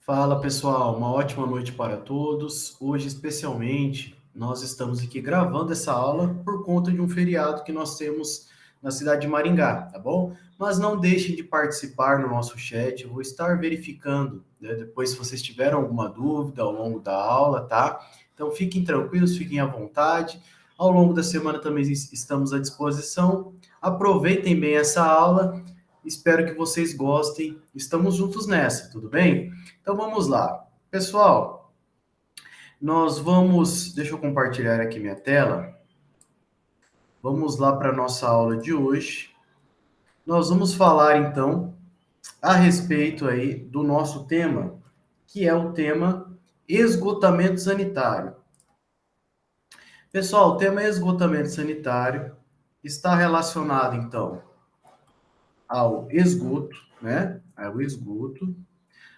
Fala pessoal, uma ótima noite para todos. Hoje, especialmente, nós estamos aqui gravando essa aula por conta de um feriado que nós temos na cidade de Maringá, tá bom? Mas não deixem de participar no nosso chat, eu vou estar verificando, né, depois se vocês tiveram alguma dúvida ao longo da aula, tá? Então fiquem tranquilos, fiquem à vontade. Ao longo da semana também estamos à disposição. Aproveitem bem essa aula. Espero que vocês gostem. Estamos juntos nessa, tudo bem? Então vamos lá. Pessoal, nós vamos. Deixa eu compartilhar aqui minha tela. Vamos lá para a nossa aula de hoje. Nós vamos falar então a respeito aí do nosso tema, que é o tema esgotamento sanitário. Pessoal, o tema esgotamento sanitário está relacionado então ao esgoto, né? Ao esgoto.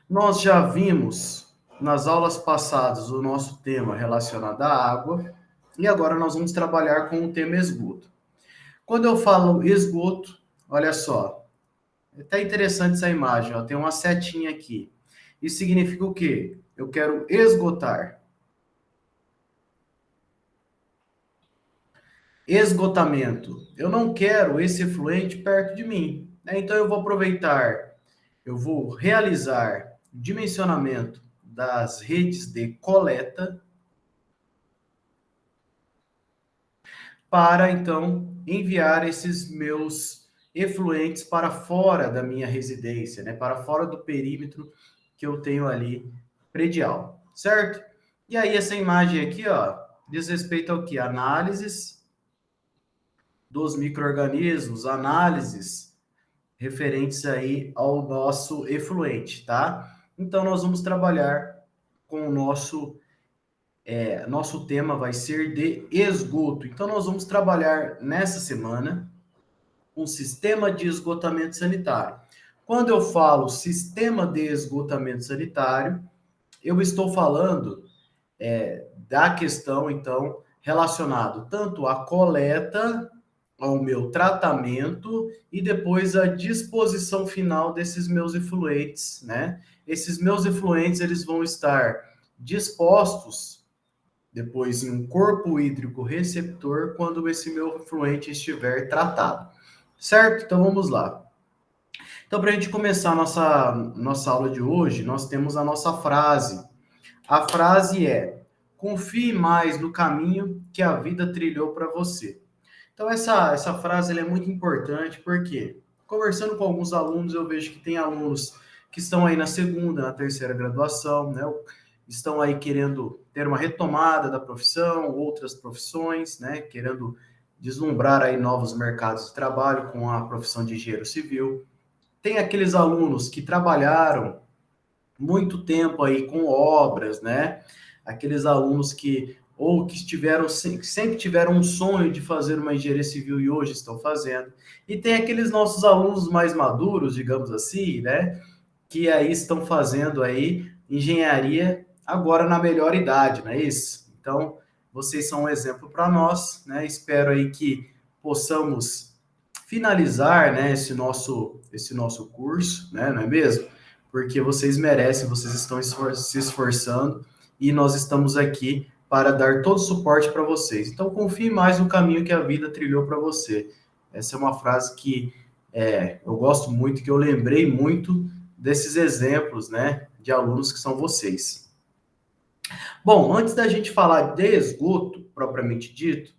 Nós já vimos nas aulas passadas o nosso tema relacionado à água e agora nós vamos trabalhar com o tema esgoto. Quando eu falo esgoto, olha só, é até interessante essa imagem, ó, tem uma setinha aqui. Isso significa o quê? Eu quero esgotar. Esgotamento. Eu não quero esse efluente perto de mim, né? Então eu vou aproveitar, eu vou realizar dimensionamento das redes de coleta para então enviar esses meus efluentes para fora da minha residência, né? Para fora do perímetro que eu tenho ali predial, certo? E aí essa imagem aqui, ó, diz respeito ao que? Análises dos micro-organismos, análises referentes aí ao nosso efluente, tá? Então nós vamos trabalhar com o nosso tema vai ser de esgoto. Então nós vamos trabalhar nessa semana um sistema de esgotamento sanitário. Quando eu falo sistema de esgotamento sanitário, eu estou falando da questão, então, relacionado tanto à coleta, ao meu tratamento e depois à disposição final desses meus efluentes, né? Esses meus efluentes, eles vão estar dispostos depois em um corpo hídrico receptor quando esse meu efluente estiver tratado. Certo? Então vamos lá. Então, para a gente começar a nossa aula de hoje, nós temos a nossa frase. A frase é: confie mais no caminho que a vida trilhou para você. Então, essa frase ela é muito importante, porque conversando com alguns alunos, eu vejo que tem alunos que estão aí na segunda, na terceira graduação, né? Estão aí querendo ter uma retomada da profissão, outras profissões, né? Querendo deslumbrar aí novos mercados de trabalho com a profissão de engenheiro civil. Tem aqueles alunos que trabalharam muito tempo aí com obras, né? Aqueles alunos que ou que sempre tiveram um sonho de fazer uma engenharia civil e hoje estão fazendo. E tem aqueles nossos alunos mais maduros, digamos assim, né? Que aí estão fazendo aí engenharia agora na melhor idade, não é isso? Então, vocês são um exemplo para nós, né? Espero aí que possamos finalizar, né, esse nosso curso, né, não é mesmo? Porque vocês merecem, vocês estão se esforçando e nós estamos aqui para dar todo o suporte para vocês. Então, confie mais no caminho que a vida trilhou para você. Essa é uma frase que eu gosto muito, que eu lembrei muito desses exemplos, né, de alunos que são vocês. Bom, antes da gente falar de esgoto, propriamente dito,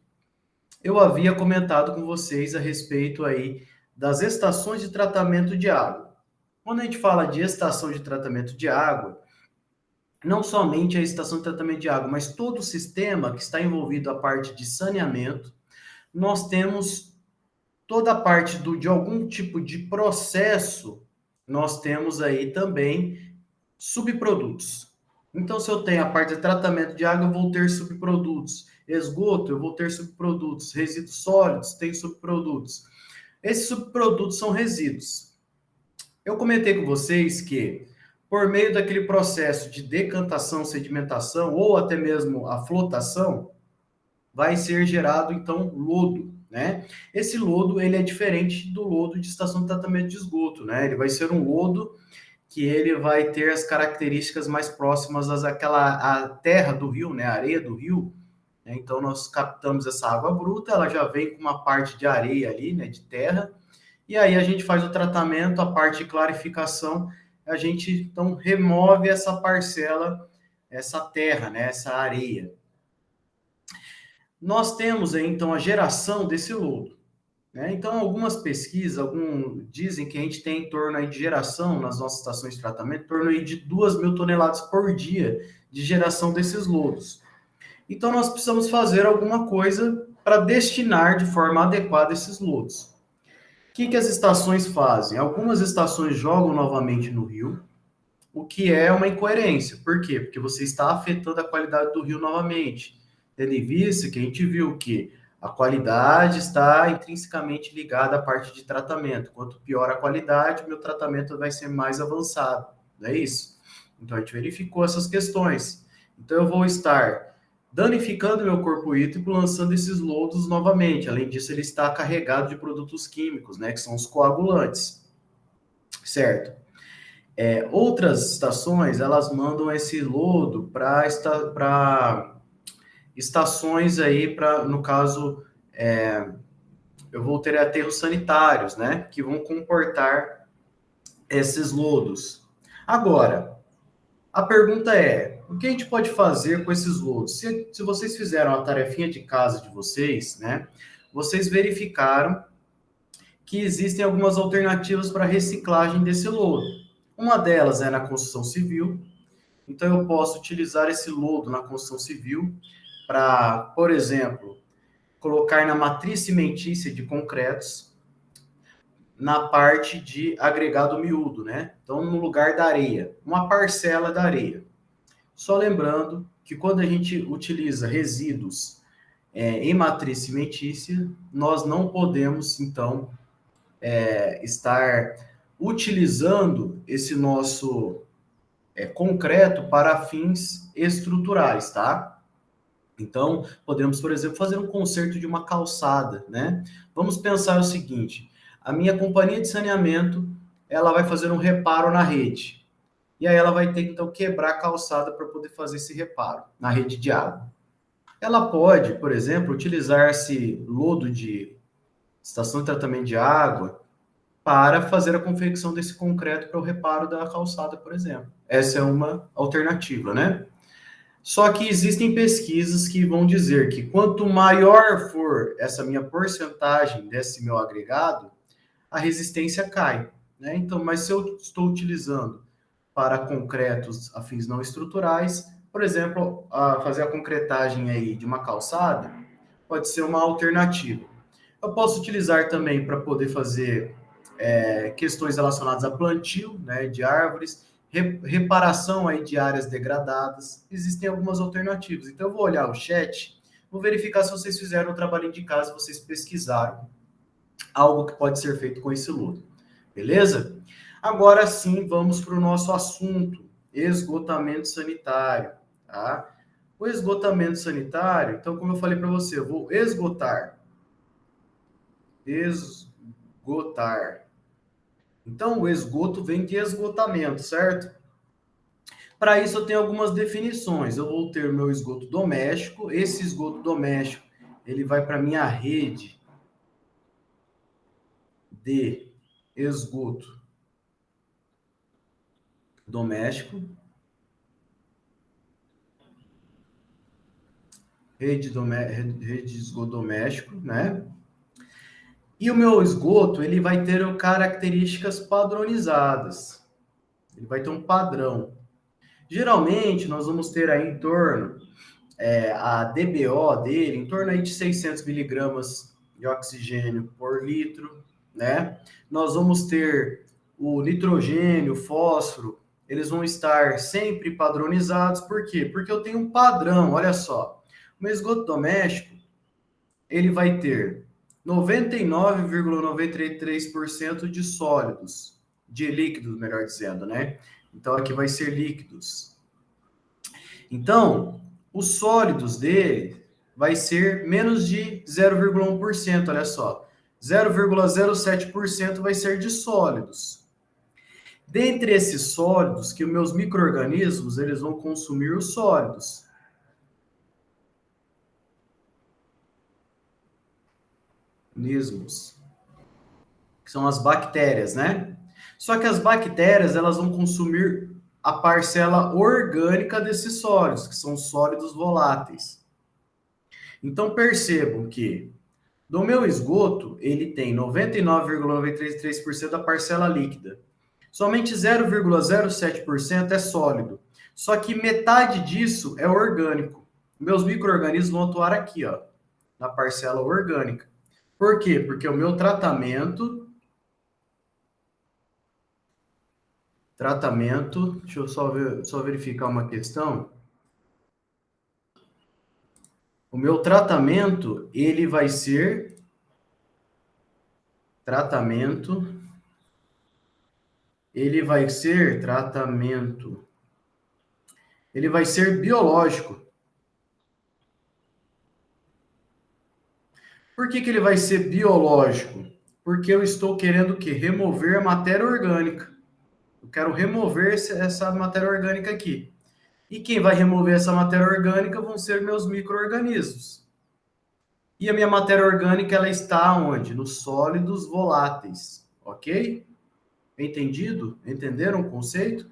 eu havia comentado com vocês a respeito aí das estações de tratamento de água. Quando a gente fala de estação de tratamento de água, não somente a estação de tratamento de água, mas todo o sistema que está envolvido a parte de saneamento, nós temos toda a parte de algum tipo de processo, nós temos aí também subprodutos. Então, se eu tenho a parte de tratamento de água, eu vou ter subprodutos. Esgoto, eu vou ter subprodutos. Resíduos sólidos, tem subprodutos. Esses subprodutos são resíduos. Eu comentei com vocês que, por meio daquele processo de decantação, sedimentação ou até mesmo a flotação, vai ser gerado, então, lodo, né? Esse lodo, ele é diferente do lodo de estação de tratamento de esgoto, né? Ele vai ser um lodo que ele vai ter as características mais próximas à terra do rio, né, a areia do rio. Né? Então, nós captamos essa água bruta, ela já vem com uma parte de areia ali, né, de terra, e aí a gente faz o tratamento, a parte de clarificação, a gente, então, remove essa parcela, essa terra, né, essa areia. Nós temos aí, então, a geração desse lodo. Né? Então, algumas pesquisas dizem que a gente tem em torno aí de geração, nas nossas estações de tratamento, em torno aí de 2.000 toneladas por dia de geração desses lodos. Então, nós precisamos fazer alguma coisa para destinar de forma adequada esses lodos. O que as estações fazem? Algumas estações jogam novamente no rio, o que é uma incoerência. Por quê? Porque você está afetando a qualidade do rio novamente. Tendo em vista que a gente viu que a qualidade está intrinsecamente ligada à parte de tratamento. Quanto pior a qualidade, o meu tratamento vai ser mais avançado. Não é isso? Então, a gente verificou essas questões. Então, eu vou estar danificando meu corpo hídrico, lançando esses lodos novamente. Além disso, ele está carregado de produtos químicos, né, que são os coagulantes. Certo? Outras estações, elas mandam esse lodo para estações aí, no caso, eu vou ter aterros sanitários, né, que vão comportar esses lodos. Agora, a pergunta é, o que a gente pode fazer com esses lodos? Se vocês fizeram a tarefinha de casa de vocês, né, vocês verificaram que existem algumas alternativas para reciclagem desse lodo. Uma delas é na construção civil, então eu posso utilizar esse lodo na construção civil para, por exemplo, colocar na matriz cimentícia de concretos, na parte de agregado miúdo, né? Então, no lugar da areia, uma parcela da areia. Só lembrando que quando a gente utiliza resíduos em matriz cimentícia, nós não podemos, então, estar utilizando esse nosso concreto para fins estruturais, tá? Então, podemos, por exemplo, fazer um conserto de uma calçada, né? Vamos pensar o seguinte, a minha companhia de saneamento, ela vai fazer um reparo na rede. E aí ela vai ter que, então, quebrar a calçada para poder fazer esse reparo na rede de água. Ela pode, por exemplo, utilizar esse lodo de estação de tratamento de água para fazer a confecção desse concreto para o reparo da calçada, por exemplo. Essa é uma alternativa, né? Só que existem pesquisas que vão dizer que quanto maior for essa minha porcentagem desse meu agregado, a resistência cai, né? Então, mas se eu estou utilizando para concretos a fins não estruturais, por exemplo, fazer a concretagem aí de uma calçada, pode ser uma alternativa. Eu posso utilizar também para poder fazer questões relacionadas a plantio, né, de árvores, reparação aí de áreas degradadas. Existem algumas alternativas. Então, eu vou olhar o chat, vou verificar se vocês fizeram o trabalho de casa, vocês pesquisaram algo que pode ser feito com esse lodo. Beleza? Agora sim, vamos para o nosso assunto, esgotamento sanitário. Tá? O esgotamento sanitário, então, como eu falei para você, eu vou esgotar. Então, o esgoto vem de esgotamento, certo? Para isso, eu tenho algumas definições. Eu vou ter o meu esgoto doméstico. Esse esgoto doméstico, ele vai para a minha rede de esgoto doméstico. Rede de esgoto doméstico, né? E o meu esgoto, ele vai ter características padronizadas. Ele vai ter um padrão. Geralmente, nós vamos ter aí em torno, a DBO dele, em torno aí de 600 miligramas de oxigênio por litro, né? Nós vamos ter o nitrogênio, o fósforo, eles vão estar sempre padronizados. Por quê? Porque eu tenho um padrão, olha só. O meu esgoto doméstico, ele vai ter 99,93% de sólidos, de líquidos, melhor dizendo, né? Então, aqui vai ser líquidos. Então, os sólidos dele vai ser menos de 0,1%, olha só. 0,07% vai ser de sólidos. Dentre esses sólidos, que os meus micro-organismos, eles vão consumir os sólidos. Organismos, que são as bactérias, né? Só que as bactérias, elas vão consumir a parcela orgânica desses sólidos, que são sólidos voláteis. Então, percebam que do meu esgoto, ele tem 99,93% da parcela líquida. Somente 0,07% é sólido. Só que metade disso é orgânico. Meus micro-organismos vão atuar aqui, ó, na parcela orgânica. Por quê? Porque o meu tratamento, deixa eu só verificar uma questão. O meu tratamento, ele vai ser ele vai ser biológico. Por que ele vai ser biológico? Porque eu estou querendo o quê? Remover a matéria orgânica. Eu quero remover essa matéria orgânica aqui. E quem vai remover essa matéria orgânica vão ser meus micro-organismos. E a minha matéria orgânica, ela está onde? Nos sólidos voláteis, ok? Entendido? Entenderam o conceito?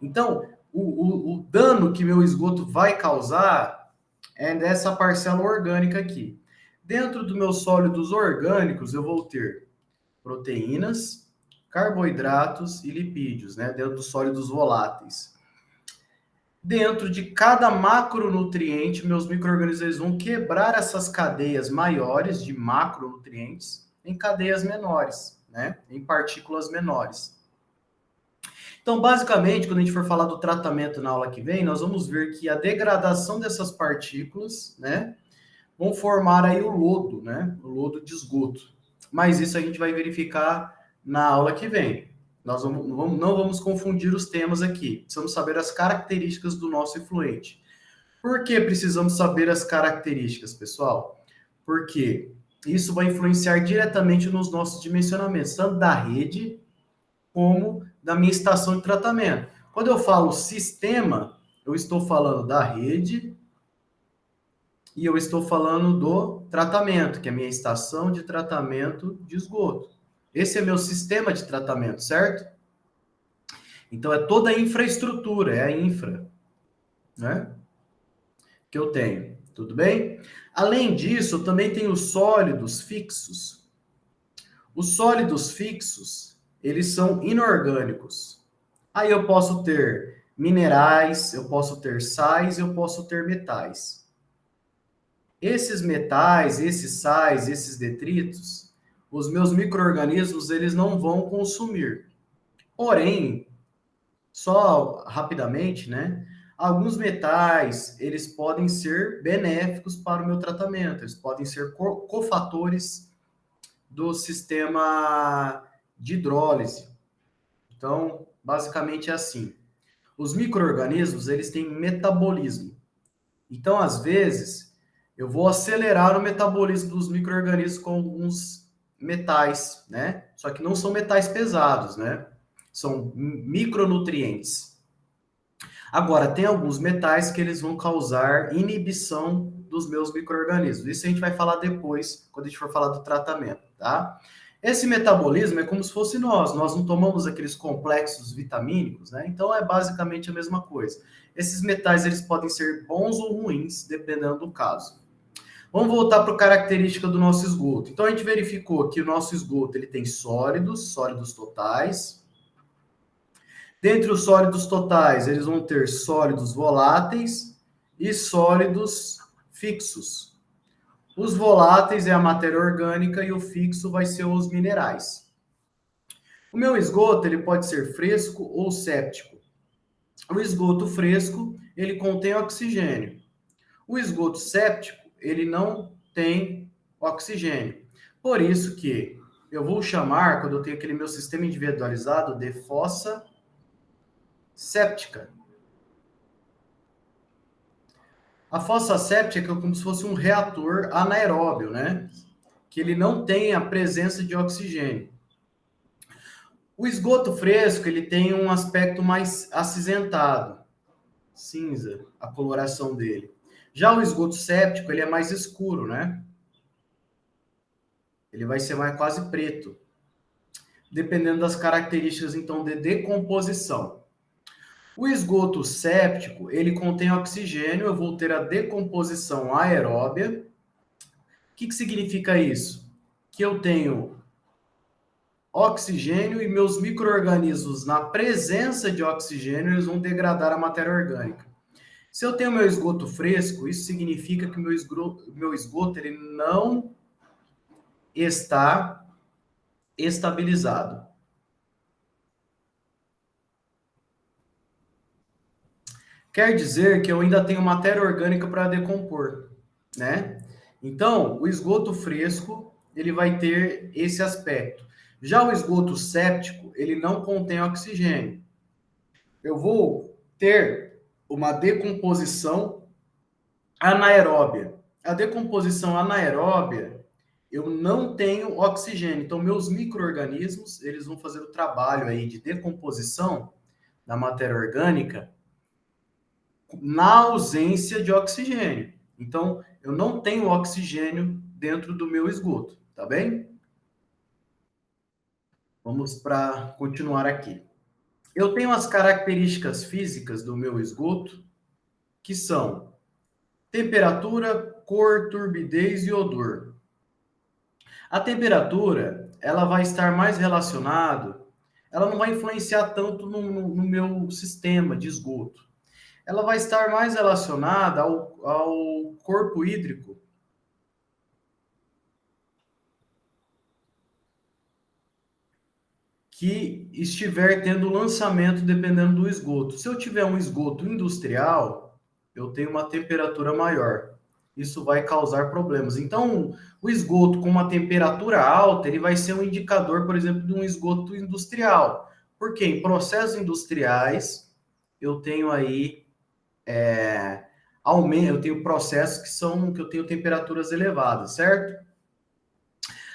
Então, o dano que meu esgoto vai causar é dessa parcela orgânica aqui. Dentro dos meus sólidos orgânicos, eu vou ter proteínas, carboidratos e lipídios, né? Dentro dos sólidos voláteis. Dentro de cada macronutriente, meus micro-organismos vão quebrar essas cadeias maiores de macronutrientes em cadeias menores, né? Em partículas menores. Então, basicamente, quando a gente for falar do tratamento na aula que vem, nós vamos ver que a degradação dessas partículas, né, vão formar aí o lodo, né, o lodo de esgoto. Mas isso a gente vai verificar na aula que vem. Nós não vamos confundir os temas aqui. Precisamos saber as características do nosso efluente. Por que precisamos saber as características, pessoal? Porque isso vai influenciar diretamente nos nossos dimensionamentos, tanto da rede como da minha estação de tratamento. Quando eu falo sistema, eu estou falando da rede e eu estou falando do tratamento, que é a minha estação de tratamento de esgoto. Esse é meu sistema de tratamento, certo? Então, é toda a infraestrutura, é a infra, né? Que eu tenho, tudo bem? Além disso, eu também tenho sólidos fixos. Os sólidos fixos, eles são inorgânicos. Aí eu posso ter minerais, eu posso ter sais, eu posso ter metais. Esses metais, esses sais, esses detritos, os meus micro-organismos, eles não vão consumir. Porém, só rapidamente, né? Alguns metais, eles podem ser benéficos para o meu tratamento, eles podem ser cofatores do sistema de hidrólise. Então, basicamente é assim. Os micro-organismos, eles têm metabolismo. Então, às vezes, eu vou acelerar o metabolismo dos micro-organismos com alguns metais, né? Só que não são metais pesados, né? São micronutrientes. Agora, tem alguns metais que eles vão causar inibição dos meus micro-organismos. Isso a gente vai falar depois, quando a gente for falar do tratamento, tá? Esse metabolismo é como se fosse nós não tomamos aqueles complexos vitamínicos, né? Então, é basicamente a mesma coisa. Esses metais, eles podem ser bons ou ruins, dependendo do caso. Vamos voltar para a característica do nosso esgoto. Então, a gente verificou que o nosso esgoto, ele tem sólidos totais. Dentre os sólidos totais, eles vão ter sólidos voláteis e sólidos fixos. Os voláteis é a matéria orgânica e o fixo vai ser os minerais. O meu esgoto, ele pode ser fresco ou séptico. O esgoto fresco, ele contém oxigênio. O esgoto séptico, ele não tem oxigênio. Por isso que eu vou chamar, quando eu tenho aquele meu sistema individualizado, de fossa séptica. A fossa séptica é como se fosse um reator anaeróbio, né? Que ele não tem a presença de oxigênio. O esgoto fresco, ele tem um aspecto mais acinzentado, cinza, a coloração dele. Já o esgoto séptico, ele é mais escuro, né? Ele vai ser mais quase preto, dependendo das características, então, de decomposição. O esgoto séptico, ele contém oxigênio, eu vou ter a decomposição aeróbia. O que significa isso? Que eu tenho oxigênio e meus micro-organismos, na presença de oxigênio, eles vão degradar a matéria orgânica. Se eu tenho meu esgoto fresco, isso significa que o meu esgoto ele não está estabilizado. Quer dizer que eu ainda tenho matéria orgânica para decompor, né? Então, o esgoto fresco, ele vai ter esse aspecto. Já o esgoto séptico, ele não contém oxigênio. Eu vou ter uma decomposição anaeróbia. A decomposição anaeróbia, eu não tenho oxigênio. Então, meus micro-organismos, eles vão fazer o trabalho aí de decomposição da matéria orgânica na ausência de oxigênio. Então, eu não tenho oxigênio dentro do meu esgoto, tá bem? Vamos para continuar aqui. Eu tenho as características físicas do meu esgoto, que são temperatura, cor, turbidez e odor. A temperatura, ela vai estar mais relacionada, ela não vai influenciar tanto no meu sistema de esgoto. Ela vai estar mais relacionada ao corpo hídrico que estiver tendo lançamento dependendo do esgoto. Se eu tiver um esgoto industrial, eu tenho uma temperatura maior. Isso vai causar problemas. Então, o esgoto com uma temperatura alta, ele vai ser um indicador, por exemplo, de um esgoto industrial. Porque em processos industriais, eu tenho aí eu tenho processos que eu tenho temperaturas elevadas, certo?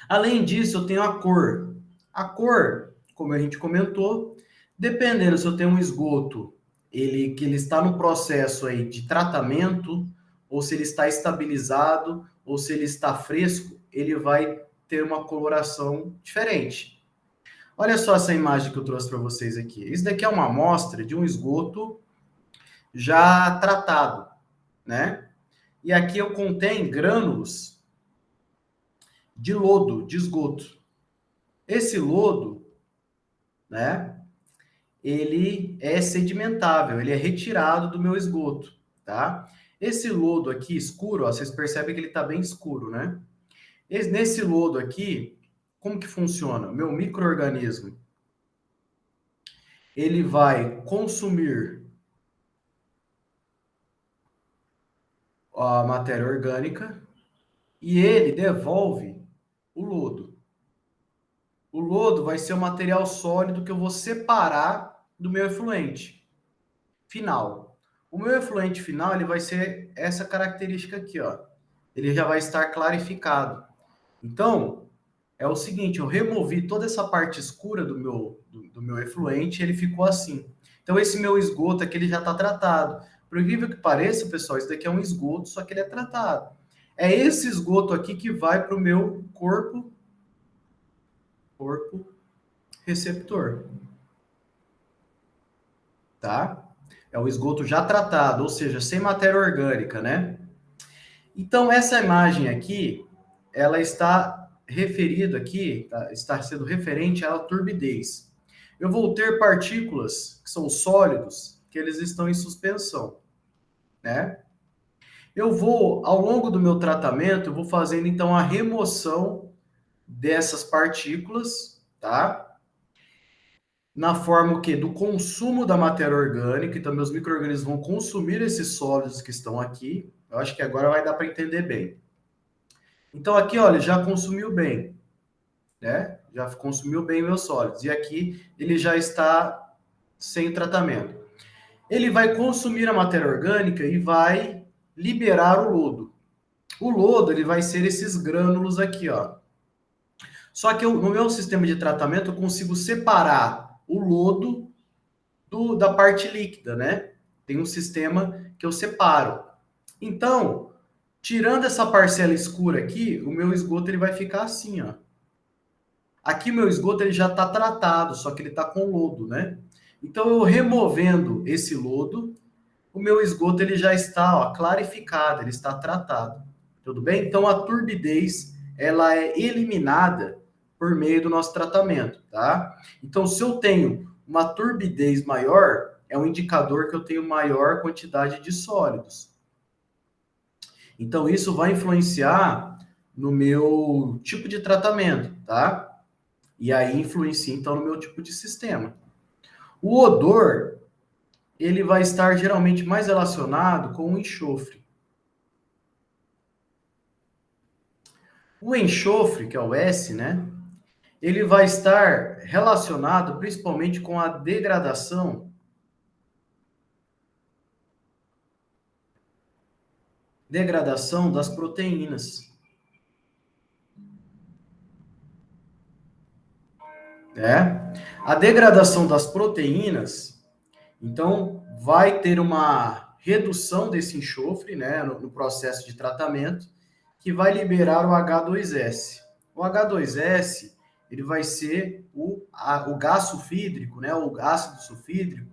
Além disso, eu tenho a cor. A cor, como a gente comentou, dependendo se eu tenho um esgoto, que ele está no processo aí de tratamento, ou se ele está estabilizado, ou se ele está fresco, ele vai ter uma coloração diferente. Olha só essa imagem que eu trouxe para vocês aqui. Isso daqui é uma amostra de um esgoto já tratado, né? E aqui eu contém grânulos de lodo, de esgoto. Esse lodo, né, ele é sedimentável, ele é retirado do meu esgoto, tá? Esse lodo aqui escuro, ó, vocês percebem que ele está bem escuro, né? Nesse lodo aqui, como que funciona? Meu micro-organismo, ele vai consumir a matéria orgânica e ele devolve o lodo. O lodo vai ser o material sólido que eu vou separar do meu efluente final. O meu efluente final ele vai ser essa característica aqui, ó. Ele já vai estar clarificado. Então, é o seguinte, eu removi toda essa parte escura do meu efluente, ele ficou assim. Então, esse meu esgoto aqui, ele já está tratado. Por incrível que pareça, pessoal, isso daqui é um esgoto, só que ele é tratado. É esse esgoto aqui que vai para o meu corpo receptor, tá? É o esgoto já tratado, ou seja, sem matéria orgânica, né? Então, essa imagem aqui, ela está referida aqui, tá? Está sendo referente à turbidez. Eu vou ter partículas que são sólidos, que eles estão em suspensão, né? Eu vou, ao longo do meu tratamento, eu vou fazendo então a remoção dessas partículas, tá? Na forma o quê? Do consumo da matéria orgânica, então meus micro-organismos vão consumir esses sólidos que estão aqui. Eu acho que agora vai dar para entender bem. Então aqui, olha, já consumiu bem, né? Já consumiu bem meus sólidos. E aqui ele já está sem tratamento. Ele vai consumir a matéria orgânica e vai liberar o lodo. O lodo, ele vai ser esses grânulos aqui, ó. Só que no meu sistema de tratamento eu consigo separar o lodo da parte líquida, né? Tem um sistema que eu separo. Então, tirando essa parcela escura aqui, o meu esgoto ele vai ficar assim, ó. Aqui meu esgoto ele já está tratado, só que ele está com lodo, né? Então, eu removendo esse lodo, o meu esgoto ele já está, ó, clarificado, ele está tratado. Tudo bem? Então, a turbidez ela é eliminada por meio do nosso tratamento, tá? Então, se eu tenho uma turbidez maior, é um indicador que eu tenho maior quantidade de sólidos. Então, isso vai influenciar no meu tipo de tratamento, tá? E aí influencia, então, no meu tipo de sistema. O odor, ele vai estar geralmente mais relacionado com o enxofre. O enxofre, que é o S, né? Ele vai estar relacionado principalmente com a degradação das proteínas, né? A degradação das proteínas, então, vai ter uma redução desse enxofre, né, no processo de tratamento, que vai liberar o H2S. O H2S, ele vai ser o gás sulfídrico, né, o ácido sulfídrico,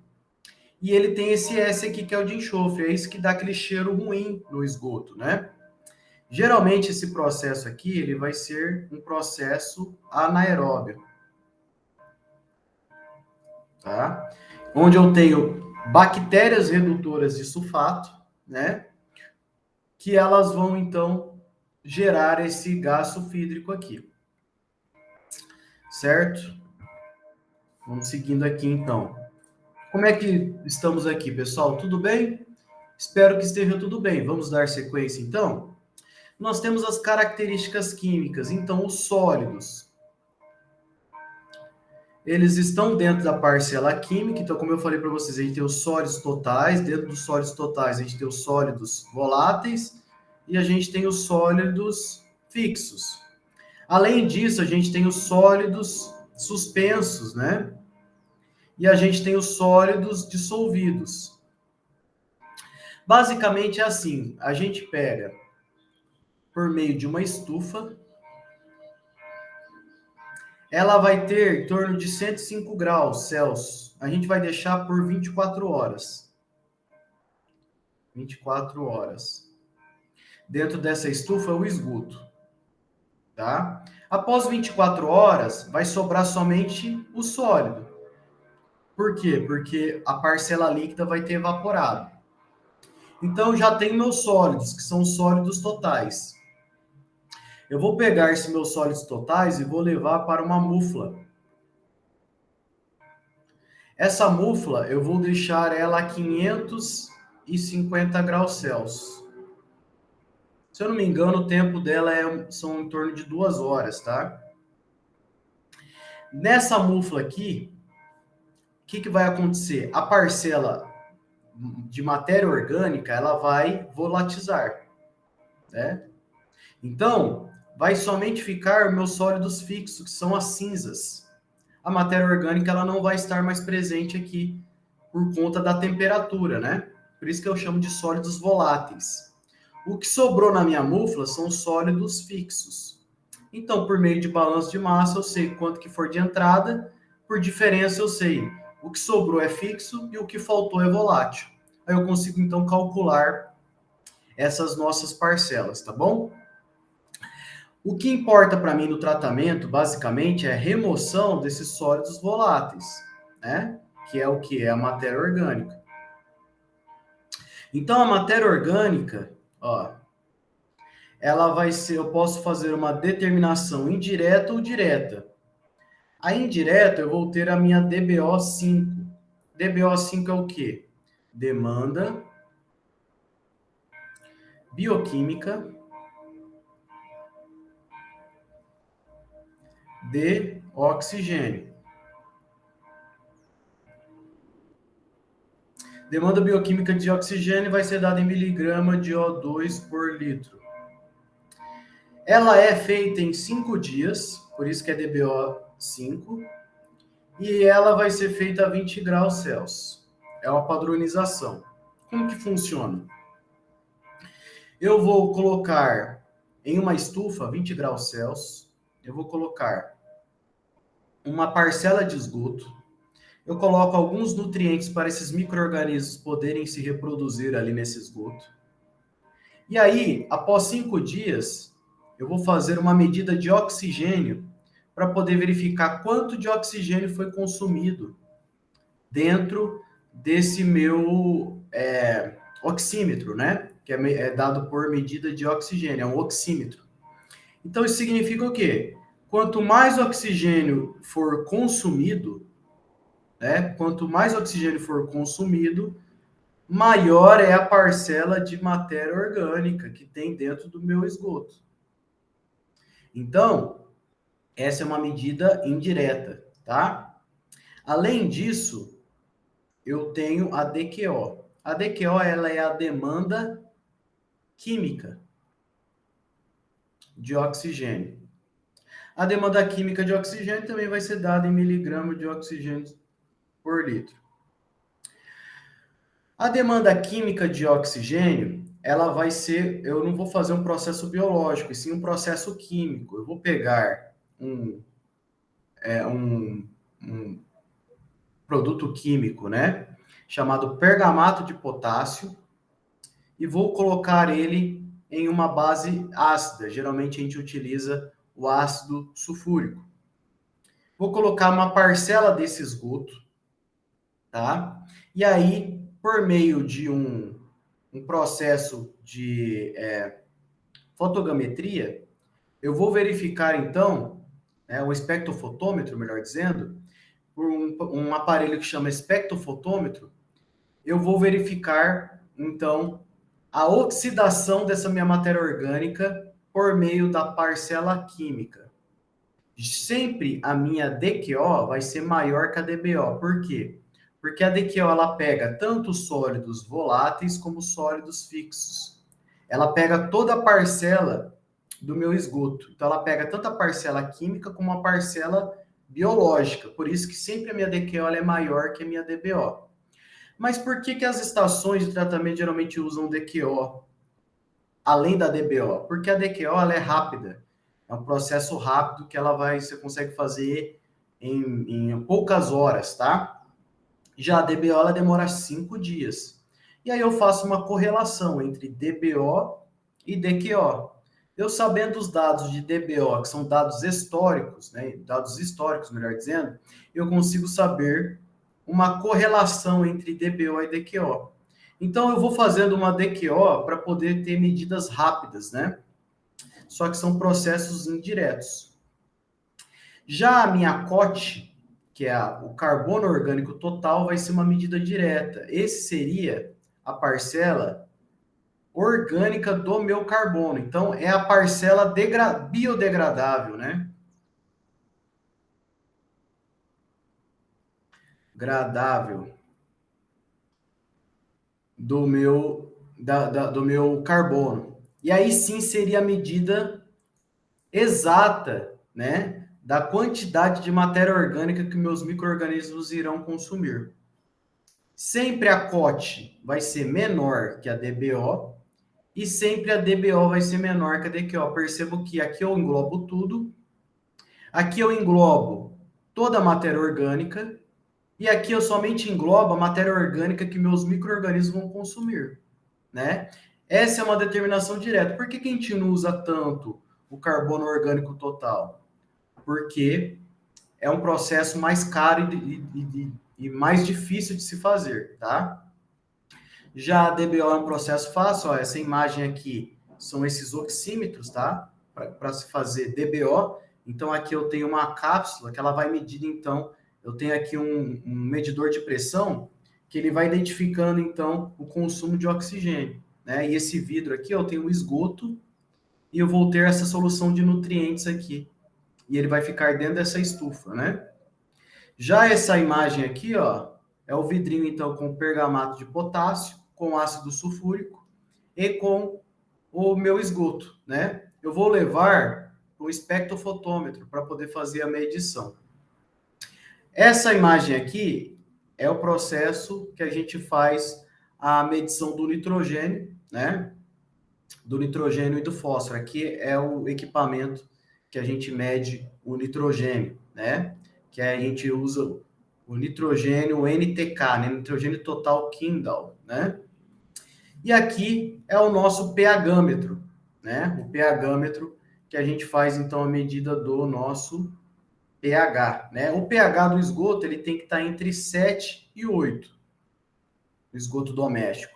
e ele tem esse S aqui que é o de enxofre, é isso que dá aquele cheiro ruim no esgoto, né? Geralmente esse processo aqui, ele vai ser um processo anaeróbio, tá? Onde eu tenho bactérias redutoras de sulfato, né? Que elas vão, então, gerar esse gás sulfídrico aqui. Certo? Vamos seguindo aqui, então. Como é que estamos aqui, pessoal? Tudo bem? Espero que esteja tudo bem. Vamos dar sequência, então? Nós temos as características químicas. Então, os sólidos. Eles estão dentro da parcela química. Então, como eu falei para vocês, a gente tem os sólidos totais. Dentro dos sólidos totais, a gente tem os sólidos voláteis. E a gente tem os sólidos fixos. Além disso, a gente tem os sólidos suspensos, né? E a gente tem os sólidos dissolvidos. Basicamente é assim, a gente pega por meio de uma estufa, ela vai ter em torno de 105 graus Celsius. A gente vai deixar por 24 horas. 24 horas. Dentro dessa estufa é o esgoto, tá? Após 24 horas, vai sobrar somente o sólido. Por quê? Porque a parcela líquida vai ter evaporado. Então, eu já tenho meus sólidos, que são sólidos totais. Eu vou pegar esses meus sólidos totais e vou levar para uma mufla. Essa mufla, eu vou deixar ela a 550 graus Celsius. Se eu não me engano, o tempo dela são em torno de 2 horas, tá? Nessa mufla aqui, o que vai acontecer? A parcela de matéria orgânica, ela vai volatilizar, né? Então, vai somente ficar meus sólidos fixos, que são as cinzas. A matéria orgânica ela não vai estar mais presente aqui por conta da temperatura, né? Por isso que eu chamo de sólidos voláteis. O que sobrou na minha mufla são sólidos fixos. Então, por meio de balanço de massa, eu sei quanto que for de entrada, por diferença eu sei o que sobrou é fixo e o que faltou é volátil. Aí eu consigo então calcular essas nossas parcelas, tá bom? O que importa para mim no tratamento, basicamente, é a remoção desses sólidos voláteis, né? Que é o que? É a matéria orgânica. Então, a matéria orgânica, ó, ela vai ser, eu posso fazer uma determinação indireta ou direta. A indireta, eu vou ter a minha DBO5. DBO5 é o quê? Demanda bioquímica de oxigênio. Demanda bioquímica de oxigênio vai ser dada em miligrama de O2 por litro. Ela é feita em 5 dias, por isso que é DBO 5, e ela vai ser feita a 20 graus Celsius. É uma padronização. Como que funciona? Eu vou colocar em uma estufa 20 graus Celsius, eu vou colocar uma parcela de esgoto, eu coloco alguns nutrientes para esses micro-organismos poderem se reproduzir ali nesse esgoto. E aí, após 5 dias, eu vou fazer uma medida de oxigênio para poder verificar quanto de oxigênio foi consumido dentro desse meu oxímetro, né? Que é dado por medida de oxigênio, é um oxímetro. Então, isso significa o quê? Quanto mais oxigênio for consumido, né? Quanto mais oxigênio for consumido, maior é a parcela de matéria orgânica que tem dentro do meu esgoto. Então, essa é uma medida indireta, tá? Além disso, eu tenho a DQO. A DQO, ela é a demanda química de oxigênio. A demanda química de oxigênio também vai ser dada em miligrama de oxigênio por litro. A demanda química de oxigênio, ela vai ser, eu não vou fazer um processo biológico, e sim um processo químico. Eu vou pegar um produto químico, né? Chamado pergamato de potássio, e vou colocar ele em uma base ácida. Geralmente a gente utiliza o ácido sulfúrico. Vou colocar uma parcela desse esgoto, tá? E aí, por meio de um processo de fotogrametria, eu vou verificar então, o espectrofotômetro, melhor dizendo, por um aparelho que chama espectrofotômetro, eu vou verificar então a oxidação dessa minha matéria orgânica por meio da parcela química. Sempre a minha DQO vai ser maior que a DBO. Por quê? Porque a DQO ela pega tanto sólidos voláteis como sólidos fixos. Ela pega toda a parcela do meu esgoto. Então ela pega tanto a parcela química como a parcela biológica. Por isso que sempre a minha DQO ela é maior que a minha DBO. Mas por que que as estações de tratamento geralmente usam DQO além da DBO? Porque a DQO ela é rápida. É um processo rápido que você consegue fazer em poucas horas, tá? Já a DBO ela demora 5 dias. E aí eu faço uma correlação entre DBO e DQO. Eu sabendo os dados de DBO, que são dados históricos, né? Dados históricos, melhor dizendo, eu consigo saber uma correlação entre DBO e DQO. Então eu vou fazendo uma DQO para poder ter medidas rápidas, né? Só que são processos indiretos. Já a minha COT, que é o carbono orgânico total, vai ser uma medida direta. Esse seria a parcela orgânica do meu carbono. Então, é a parcela biodegradável, né? Gradável do meu carbono. E aí sim seria a medida exata, né, da quantidade de matéria orgânica que meus micro-organismos irão consumir. Sempre a COT vai ser menor que a DBO e sempre a DBO vai ser menor que a DQO. Percebo que aqui eu englobo tudo, aqui eu englobo toda a matéria orgânica e aqui eu somente englobo a matéria orgânica que meus micro-organismos vão consumir, né? Essa é uma determinação direta. Por que que a gente não usa tanto o carbono orgânico total? Porque é um processo mais caro e mais difícil de se fazer, tá? Já a DBO é um processo fácil, ó, essa imagem aqui são esses oxímetros, tá? Para se fazer DBO. Então, aqui eu tenho uma cápsula que ela vai medir, então, eu tenho aqui um medidor de pressão que ele vai identificando, então, o consumo de oxigênio, né? E esse vidro aqui, eu tenho um esgoto e eu vou ter essa solução de nutrientes aqui. E ele vai ficar dentro dessa estufa, né? Já essa imagem aqui, ó, é o vidrinho, então, com pergamato de potássio, com ácido sulfúrico e com o meu esgoto, né? Eu vou levar com espectrofotômetro para poder fazer a medição. Essa imagem aqui é o processo que a gente faz a medição do nitrogênio, né? Do nitrogênio e do fósforo. Aqui é o equipamento que a gente mede o nitrogênio, né? Que a gente usa o nitrogênio, o NTK, né? Nitrogênio total Kindle, né? E aqui é o nosso pHmetro, né? O pHmetro que a gente faz, então, a medida do nosso pH, né? O pH do esgoto, ele tem que estar entre 7 e 8, o esgoto doméstico.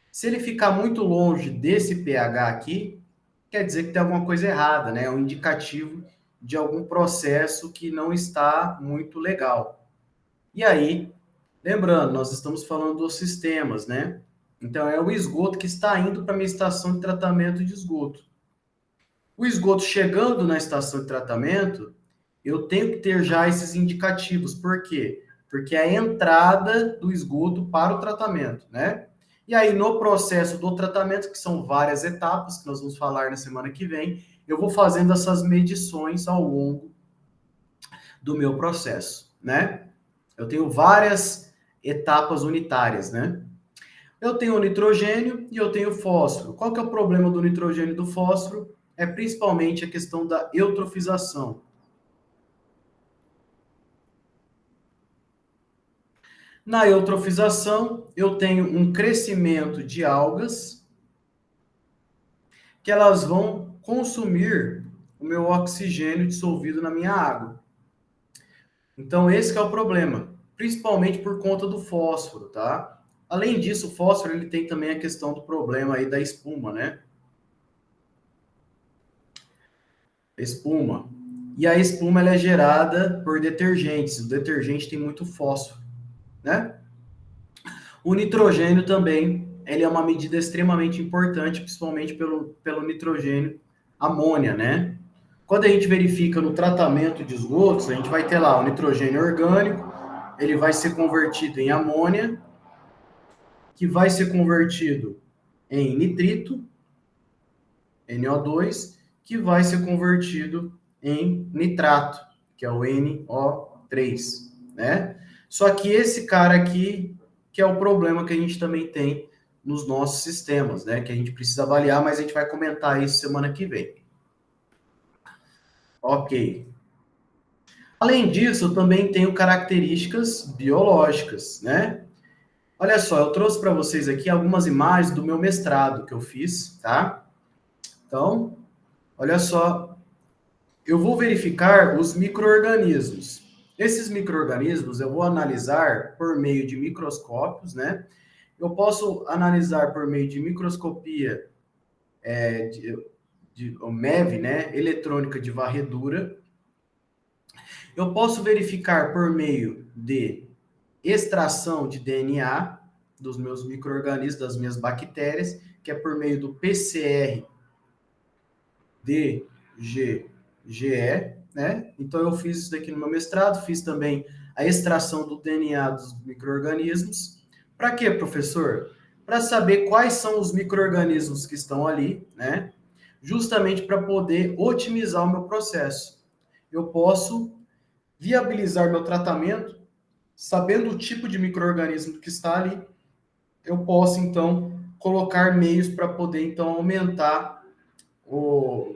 Se ele ficar muito longe desse pH aqui, quer dizer que tem alguma coisa errada, né? É um indicativo de algum processo que não está muito legal. E aí, lembrando, nós estamos falando dos sistemas, né? Então, é o esgoto que está indo para a minha estação de tratamento de esgoto. O esgoto chegando na estação de tratamento, eu tenho que ter já esses indicativos. Por quê? Porque é a entrada do esgoto para o tratamento, né? E aí, no processo do tratamento, que são várias etapas, que nós vamos falar na semana que vem, eu vou fazendo essas medições ao longo do meu processo, né? Eu tenho várias etapas unitárias, né? Eu tenho o nitrogênio e eu tenho o fósforo. Qual que é o problema do nitrogênio e do fósforo? É principalmente a questão da eutrofização. Na eutrofização, eu tenho um crescimento de algas que elas vão consumir o meu oxigênio dissolvido na minha água. Então, esse que é o problema, principalmente por conta do fósforo, tá? Além disso, o fósforo ele tem também a questão do problema aí da espuma, né? Espuma. E a espuma ela é gerada por detergentes. O detergente tem muito fósforo, né? O nitrogênio também, ele é uma medida extremamente importante, principalmente pelo nitrogênio amônia, né? Quando a gente verifica no tratamento de esgotos, a gente vai ter lá o nitrogênio orgânico, ele vai ser convertido em amônia, que vai ser convertido em nitrito, NO2, que vai ser convertido em nitrato, que é o NO3, né? Só que esse cara aqui, que é o problema que a gente também tem nos nossos sistemas, né? Que a gente precisa avaliar, mas a gente vai comentar isso semana que vem. Ok. Além disso, eu também tenho características biológicas, né? Olha só, eu trouxe para vocês aqui algumas imagens do meu mestrado que eu fiz, tá? Então, olha só, eu vou verificar os micro-organismos. Esses micro-organismos eu vou analisar por meio de microscópios, né? Eu posso analisar por meio de microscopia de MEV, né? Eletrônica de varredura. Eu posso verificar por meio de extração de DNA dos meus micro-organismos, das minhas bactérias, que é por meio do PCR DGGE, né? Então eu fiz isso daqui no meu mestrado, fiz também a extração do DNA dos micro-organismos. Para quê, professor? Para saber quais são os micro-organismos que estão ali, né? Justamente para poder otimizar o meu processo. Eu posso viabilizar meu tratamento sabendo o tipo de micro-organismo que está ali, eu posso, então, colocar meios para poder, então,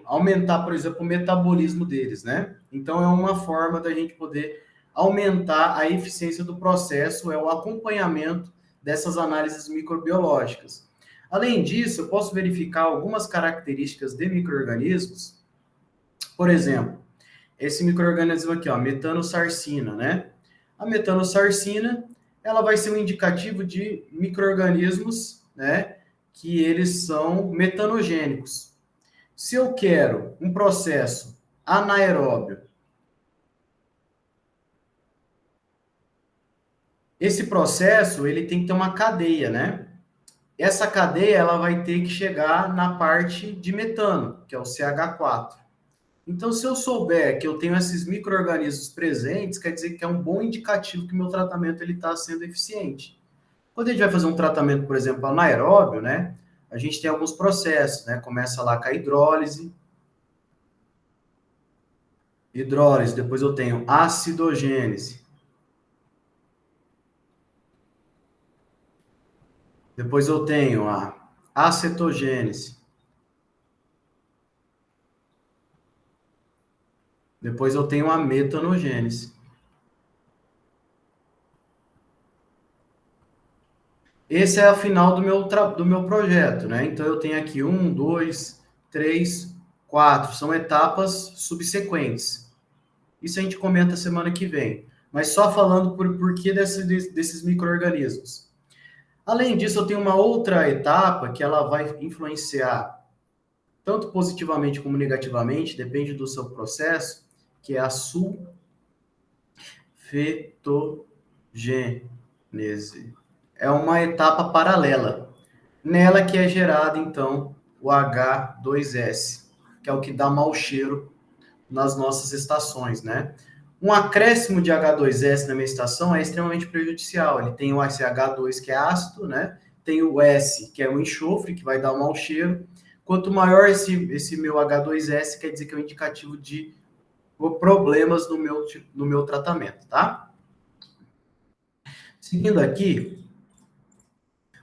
aumentar, por exemplo, o metabolismo deles, né? Então, é uma forma da gente poder aumentar a eficiência do processo, é o acompanhamento dessas análises microbiológicas. Além disso, eu posso verificar algumas características de micro-organismos, por exemplo, esse micro-organismo aqui, ó, metanosarcina, né? A metanosarcina, ela vai ser um indicativo de micro-organismos, né, que eles são metanogênicos. Se eu quero um processo anaeróbio, esse processo, ele tem que ter uma cadeia, né? Essa cadeia, ela vai ter que chegar na parte de metano, que é o CH4. Então, se eu souber que eu tenho esses micro-organismos presentes, quer dizer que é um bom indicativo que o meu tratamento está sendo eficiente. Quando a gente vai fazer um tratamento, por exemplo, anaeróbio, né? A gente tem alguns processos, né? Começa lá com a hidrólise. hidrólise, depois eu tenho acidogênese. Depois eu tenho a acetogênese. Depois eu tenho a metanogênese. Esse é o final do meu projeto, né? Então eu tenho aqui 1, 2, 3, 4. São etapas subsequentes. Isso a gente comenta semana que vem. Mas só falando por porquê desses micro-organismos. Além disso, eu tenho uma outra etapa que ela vai influenciar tanto positivamente como negativamente, depende do seu processo, que é a sulfetogênese. É uma etapa paralela. Nela que é gerado, então, o H2S, que é o que dá mau cheiro nas nossas estações, né? Um acréscimo de H2S na minha estação é extremamente prejudicial. Ele tem o H2, que é ácido, né? Tem o S, que é o enxofre, que vai dar um mau cheiro. Quanto maior esse meu H2S, quer dizer que é um indicativo de problemas no meu tratamento, tá? Seguindo aqui,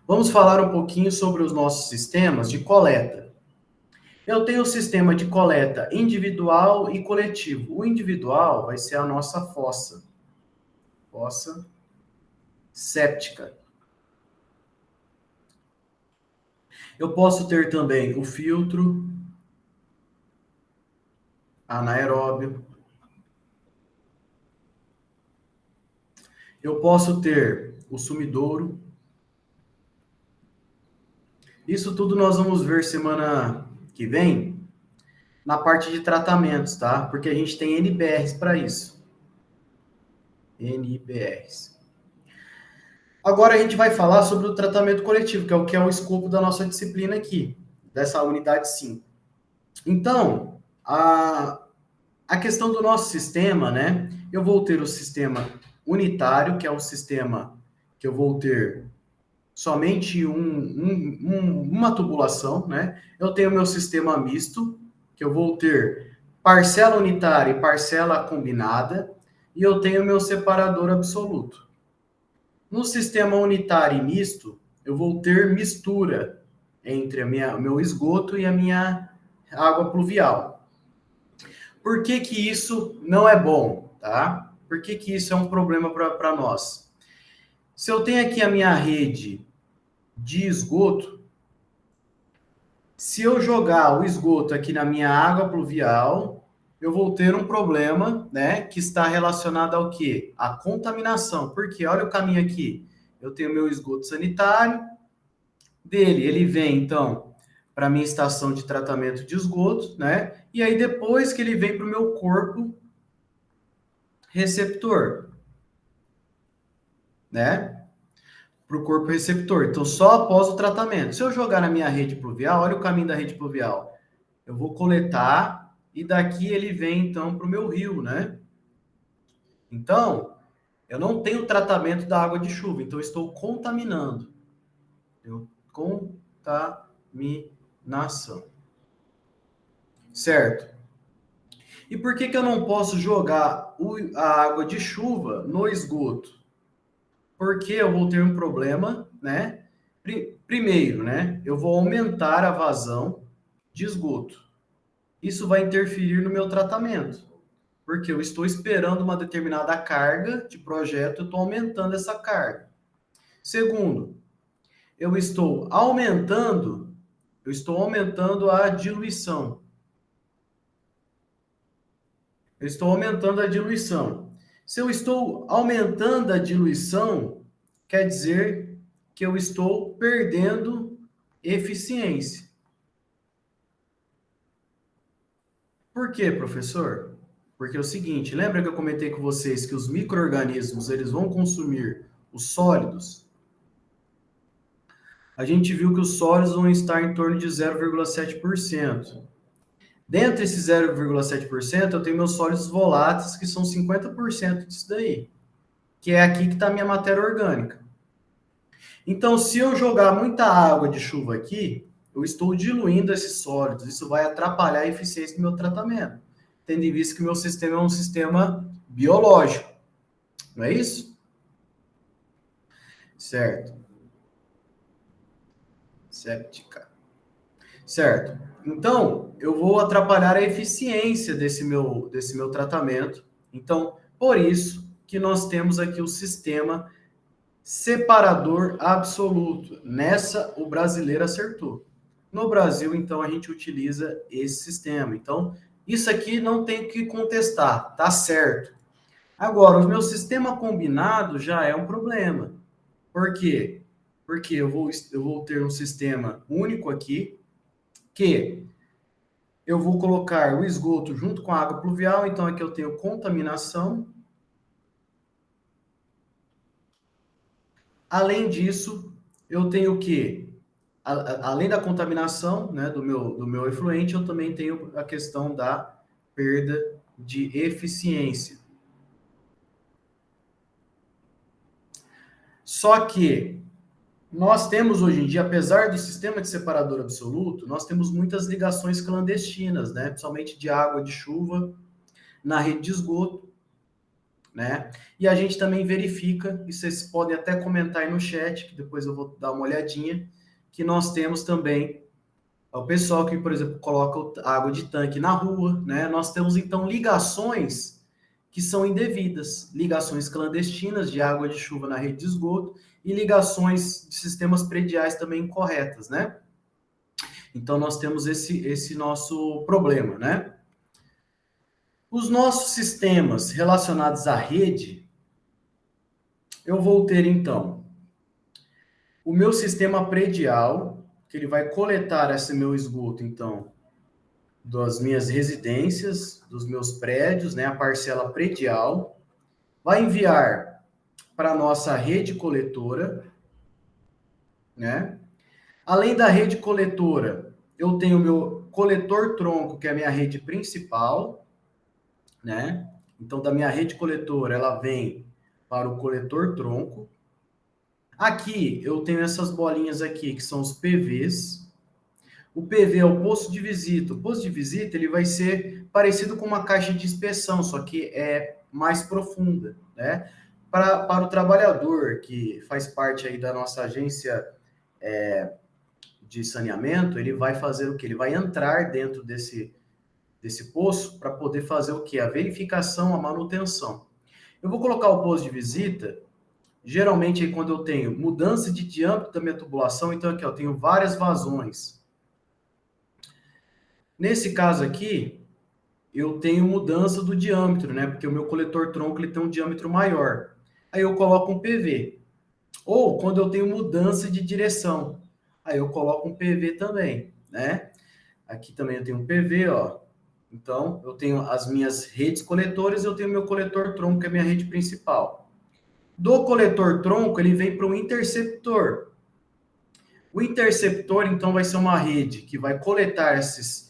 vamos falar um pouquinho sobre os nossos sistemas de coleta. Eu tenho o sistema de coleta individual e coletivo. O individual vai ser a nossa fossa séptica. Eu posso ter também o filtro anaeróbio. Eu posso ter o sumidouro. Isso tudo nós vamos ver semana que vem na parte de tratamentos, tá? Porque a gente tem NBRs para isso. NBRs. Agora a gente vai falar sobre o tratamento coletivo, que é o escopo da nossa disciplina aqui, dessa unidade 5. Então, a questão do nosso sistema, né? Eu vou ter o sistema unitário, que é o sistema que eu vou ter somente uma tubulação, né? Eu tenho o meu sistema misto, que eu vou ter parcela unitária e parcela combinada, e eu tenho o meu separador absoluto. No sistema unitário e misto, eu vou ter mistura entre o meu esgoto e a minha água pluvial. Por que que isso não é bom, tá? Por que que isso é um problema para nós? Se eu tenho aqui a minha rede de esgoto, se eu jogar o esgoto aqui na minha água pluvial, eu vou ter um problema, né, que está relacionado ao quê? A contaminação. Porque olha o caminho aqui. Eu tenho meu esgoto sanitário, ele vem então para a minha estação de tratamento de esgoto, né? E aí depois que ele vem para o meu corpo receptor, né? Para o corpo receptor. Então, só após o tratamento. Se eu jogar na minha rede pluvial, olha o caminho da rede pluvial. Eu vou coletar e daqui ele vem, então, para o meu rio, né? Então, eu não tenho tratamento da água de chuva, então eu estou contaminando. Contaminação. Certo? E por que eu não posso jogar a água de chuva no esgoto? Porque eu vou ter um problema, né? Primeiro, né? Eu vou aumentar a vazão de esgoto. Isso vai interferir no meu tratamento, porque eu estou esperando uma determinada carga de projeto, eu estou aumentando essa carga. Segundo, eu estou aumentando a diluição. Eu estou aumentando a diluição. Se eu estou aumentando a diluição, quer dizer que eu estou perdendo eficiência. Por quê, professor? Porque é o seguinte, lembra que eu comentei com vocês que os micro-organismos eles vão consumir os sólidos? A gente viu que os sólidos vão estar em torno de 0,7%. Dentre esses 0,7%, eu tenho meus sólidos voláteis, que são 50% disso daí, que é aqui que está a minha matéria orgânica. Então, se eu jogar muita água de chuva aqui, eu estou diluindo esses sólidos, isso vai atrapalhar a eficiência do meu tratamento. tendo em vista que o meu sistema é um sistema biológico. Não é isso? Certo. Séptica. Certo. Então, eu vou atrapalhar a eficiência desse meu tratamento. Então, por isso que nós temos aqui o sistema separador absoluto. Nessa, o brasileiro acertou. No Brasil, então, a gente utiliza esse sistema. Então, isso aqui não tem que contestar, tá certo. Agora, o meu sistema combinado já é um problema. Por quê? Porque eu vou ter um sistema único aqui, que eu vou colocar o esgoto junto com a água pluvial, então aqui eu tenho contaminação. Além disso, eu tenho o quê? Além da contaminação, né, do meu efluente, eu também tenho a questão da perda de eficiência. Só que nós temos hoje em dia, apesar do sistema de separador absoluto, nós temos muitas ligações clandestinas, né, principalmente de água de chuva na rede de esgoto, né? E a gente também verifica, e vocês podem até comentar aí no chat, que depois eu vou dar uma olhadinha, que nós temos também o pessoal que, por exemplo, coloca água de tanque na rua, né? Nós temos, então, ligações que são indevidas, ligações clandestinas de água de chuva na rede de esgoto e ligações de sistemas prediais também incorretas, né? Então, nós temos esse nosso problema, né? Os nossos sistemas relacionados à rede, eu vou ter, então, o meu sistema predial, que ele vai coletar esse meu esgoto, então, das minhas residências, dos meus prédios, né, a parcela predial, vai enviar para a nossa rede coletora, né? Além da rede coletora, eu tenho o meu coletor tronco, que é a minha rede principal, né? Então, da minha rede coletora, ela vem para o coletor tronco. Aqui, eu tenho essas bolinhas aqui, que são os PVs. O PV é o posto de visita. O posto de visita ele vai ser parecido com uma caixa de inspeção, só que é mais profunda, né? Para o trabalhador que faz parte aí da nossa agência de saneamento, ele vai fazer o quê? Ele vai entrar dentro desse poço para poder fazer o quê? A verificação, a manutenção. Eu vou colocar o posto de visita, geralmente aí quando eu tenho mudança de diâmetro da minha tubulação, então aqui eu tenho várias vazões. Nesse caso aqui, eu tenho mudança do diâmetro, né? Porque o meu coletor tronco ele tem um diâmetro maior. Aí eu coloco um PV. Ou quando eu tenho mudança de direção, aí eu coloco um PV também, né? Aqui também eu tenho um PV, ó. Então, eu tenho as minhas redes coletoras, eu tenho meu coletor tronco, que é a minha rede principal. Do coletor tronco, ele vem para o interceptor. O interceptor, então, vai ser uma rede que vai coletar esse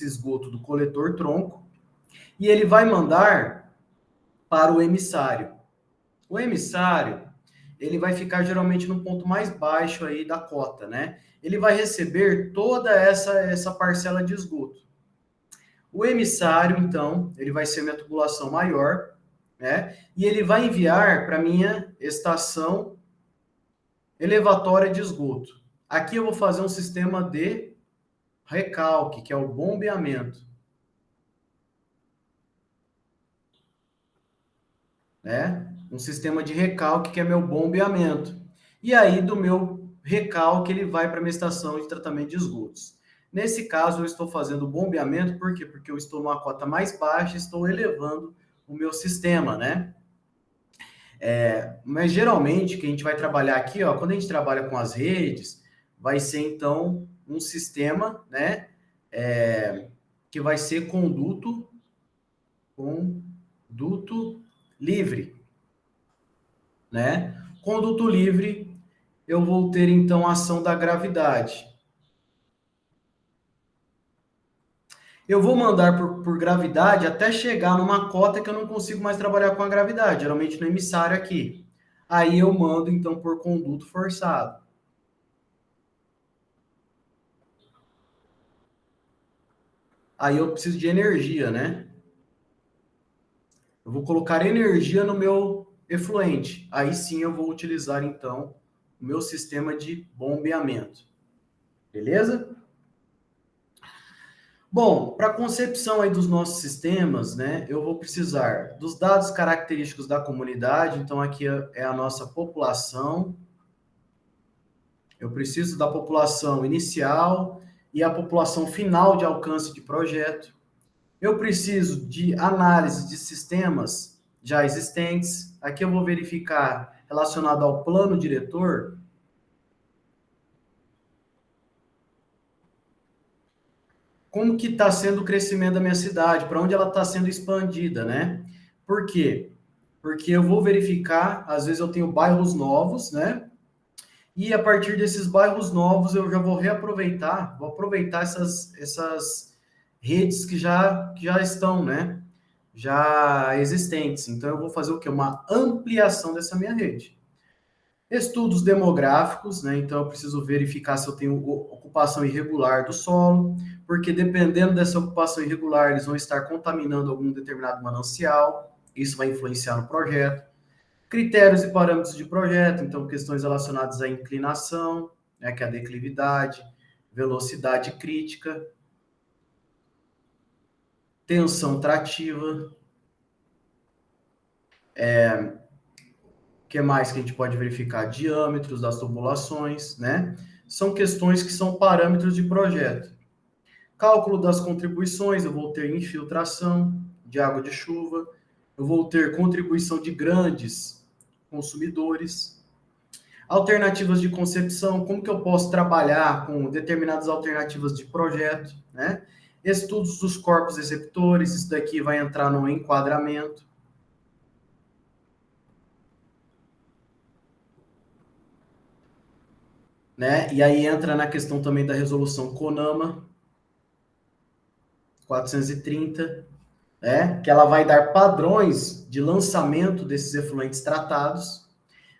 esgoto do coletor tronco e ele vai mandar para o emissário. O emissário, ele vai ficar geralmente no ponto mais baixo aí da cota, né? Ele vai receber toda essa parcela de esgoto. O emissário, então, ele vai ser minha tubulação maior, né? E ele vai enviar para minha estação elevatória de esgoto. Aqui eu vou fazer um sistema de recalque, que é o bombeamento, né? Um sistema de recalque que é meu bombeamento. E aí do meu recalque ele vai para minha estação de tratamento de esgotos. Nesse caso eu estou fazendo bombeamento, por quê? Porque eu estou numa cota mais baixa, estou elevando o meu sistema, né? Mas geralmente que a gente vai trabalhar aqui, ó, quando a gente trabalha com as redes, vai ser então um sistema, né, que vai ser conduto livre, né? Conduto livre, eu vou ter então a ação da gravidade. Eu vou mandar por gravidade até chegar numa cota que eu não consigo mais trabalhar com a gravidade, geralmente no emissário aqui. Aí eu mando então por conduto forçado. aí eu preciso de energia, né? Eu vou colocar energia no meu efluente. Aí sim eu vou utilizar, então, o meu sistema de bombeamento. Beleza? Bom, para a concepção aí dos nossos sistemas, né, eu vou precisar dos dados característicos da comunidade. Então, aqui é a nossa população. Eu preciso da população inicial e a população final de alcance de projeto. Eu preciso de análise de sistemas já existentes. Aqui eu vou verificar relacionado ao plano diretor. Como que está sendo o crescimento da minha cidade, para onde ela está sendo expandida, né? Por quê? Porque eu vou verificar, às vezes eu tenho bairros novos, né? E a partir desses bairros novos eu já vou aproveitar essas redes que já estão, né? Já existentes. Então eu vou fazer o quê? Uma ampliação dessa minha rede. Estudos demográficos, né? Então eu preciso verificar se eu tenho ocupação irregular do solo, porque dependendo dessa ocupação irregular, eles vão estar contaminando algum determinado manancial, isso vai influenciar no projeto. Critérios e parâmetros de projeto, então questões relacionadas à inclinação, né, que é a declividade, velocidade crítica, tensão trativa, que mais que a gente pode verificar? Diâmetros das tubulações, né? São questões que são parâmetros de projeto. Cálculo das contribuições, eu vou ter infiltração de água de chuva, eu vou ter contribuição de grandes consumidores. Alternativas de concepção, como que eu posso trabalhar com determinadas alternativas de projeto, né? Estudos dos corpos executores, isso daqui vai entrar no enquadramento. Né? E aí entra na questão também da resolução CONAMA 430, né? Que ela vai dar padrões de lançamento desses efluentes tratados,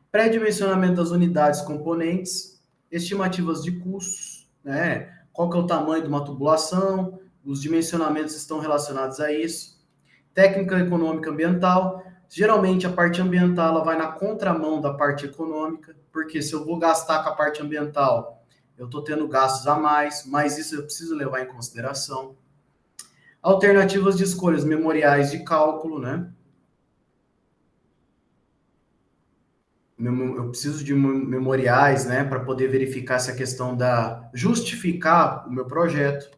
pré-dimensionamento das unidades componentes, estimativas de custos, né? Qual que é o tamanho de uma tubulação, os dimensionamentos estão relacionados a isso, técnica econômica ambiental. Geralmente a parte ambiental ela vai na contramão da parte econômica, porque se eu vou gastar com a parte ambiental, eu estou tendo gastos a mais, mas isso eu preciso levar em consideração. Alternativas de escolhas, memoriais de cálculo, né? Eu preciso de memoriais, né, para poder verificar essa questão da justificar o meu projeto.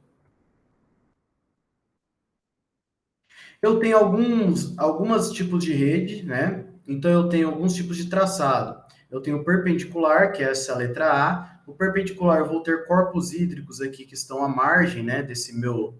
Eu tenho algumas tipos de rede, né? Então eu tenho alguns tipos de traçado. Eu tenho o perpendicular, que é essa letra A. O perpendicular eu vou ter corpos hídricos aqui que estão à margem, né, desse meu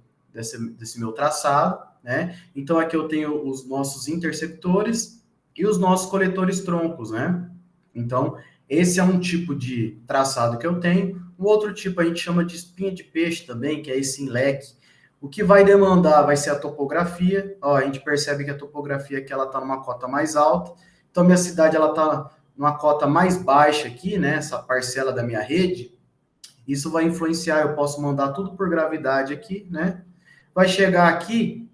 traçado, né? Então aqui eu tenho os nossos interceptores e os nossos coletores troncos, né? Então esse é um tipo de traçado que eu tenho. Um outro tipo a gente chama de espinha de peixe também, que é esse em leque. O que vai demandar vai ser a topografia. Ó, a gente percebe que a topografia aqui ela está numa cota mais alta. Então, minha cidade ela está numa cota mais baixa aqui, né? Essa parcela da minha rede. Isso vai influenciar. Eu posso mandar tudo por gravidade aqui, né? Vai chegar aqui,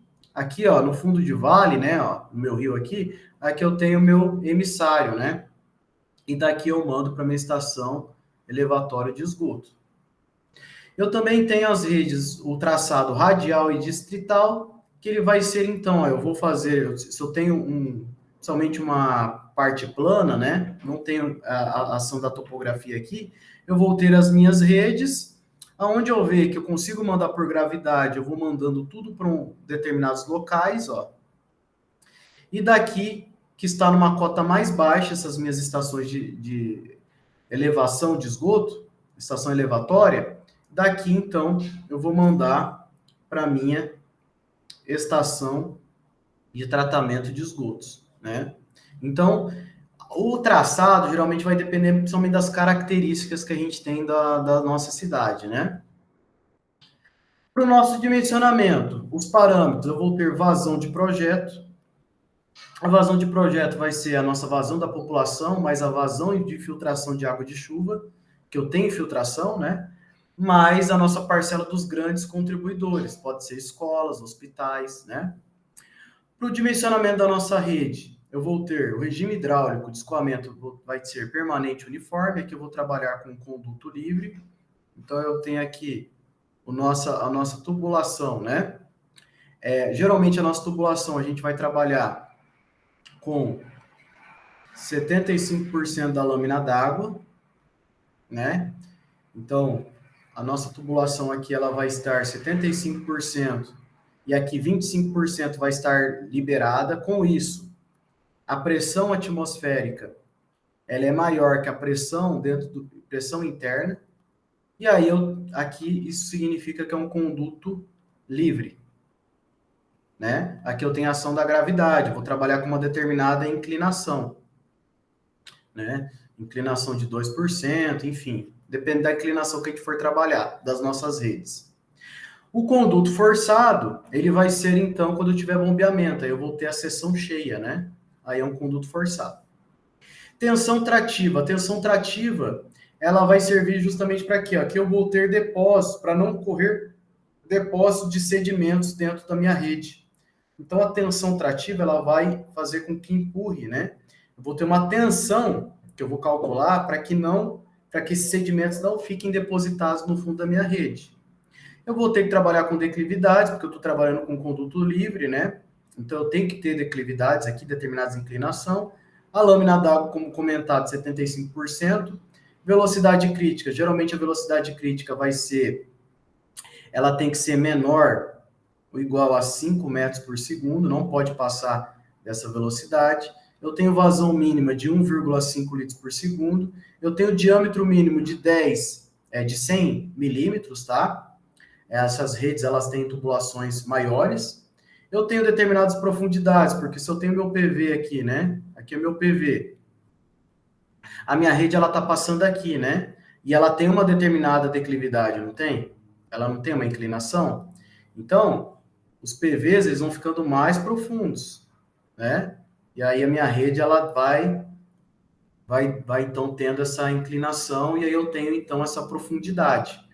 ó, no fundo de vale, né? Ó, no meu rio aqui. Aqui eu tenho o meu emissário, né? E daqui eu mando para minha estação elevatória de esgoto. Eu também tenho as redes, o traçado radial e distrital, que ele vai ser, então, ó, eu vou fazer, se eu tenho somente uma parte plana, né, não tenho a ação da topografia aqui, eu vou ter as minhas redes, aonde eu ver que eu consigo mandar por gravidade, eu vou mandando tudo para determinados locais, ó, e daqui, que está numa cota mais baixa, essas minhas estações de elevação de esgoto, estação elevatória, daqui, então, eu vou mandar para a minha estação de tratamento de esgotos, né? Então, o traçado geralmente vai depender principalmente das características que a gente tem da nossa cidade, né? Para o nosso dimensionamento, os parâmetros, eu vou ter vazão de projeto. A vazão de projeto vai ser a nossa vazão da população, mais a vazão de filtração de água de chuva, que eu tenho filtração, né? mais a nossa parcela dos grandes contribuidores, pode ser escolas, hospitais, né? Para o dimensionamento da nossa rede, eu vou ter o regime hidráulico de escoamento vai ser permanente uniforme, aqui eu vou trabalhar com conduto livre, então eu tenho aqui a nossa tubulação, né? Geralmente a nossa tubulação a gente vai trabalhar com 75% da lâmina d'água, né? Então, a nossa tubulação aqui ela vai estar 75% e aqui 25% vai estar liberada. Com isso, a pressão atmosférica ela é maior que a pressão pressão interna. E aí aqui isso significa que é um conduto livre, né? Aqui eu tenho a ação da gravidade, eu vou trabalhar com uma determinada inclinação, né? Inclinação de 2%, enfim, depende da inclinação que a gente for trabalhar, das nossas redes. O conduto forçado, ele vai ser, então, quando eu tiver bombeamento, aí eu vou ter a seção cheia, né? Aí é um conduto forçado. Tensão trativa. A tensão trativa, ela vai servir justamente para quê? Aqui eu vou ter depósito, para não correr depósito de sedimentos dentro da minha rede. Então, a tensão trativa, ela vai fazer com que empurre, né? Eu vou ter uma tensão que eu vou calcular para que esses sedimentos não fiquem depositados no fundo da minha rede. Eu vou ter que trabalhar com declividades, porque eu estou trabalhando com conduto livre, né? Então, eu tenho que ter declividades aqui, determinadas inclinação. A lâmina d'água, como comentado, 75%. Velocidade crítica. Geralmente, a velocidade crítica ela tem que ser menor ou igual a 5 metros por segundo, não pode passar dessa velocidade. Eu tenho vazão mínima de 1,5 litros por segundo. Eu tenho diâmetro mínimo de 100 milímetros, tá? Essas redes, elas têm tubulações maiores. Eu tenho determinadas profundidades, porque se eu tenho meu PV aqui, né? Aqui é meu PV. A minha rede, ela tá passando aqui, né? E ela tem uma determinada declividade, não tem? Ela não tem uma inclinação? Então, os PVs, eles vão ficando mais profundos, né? E aí a minha rede, ela vai então tendo essa inclinação, e aí eu tenho então essa profundidade.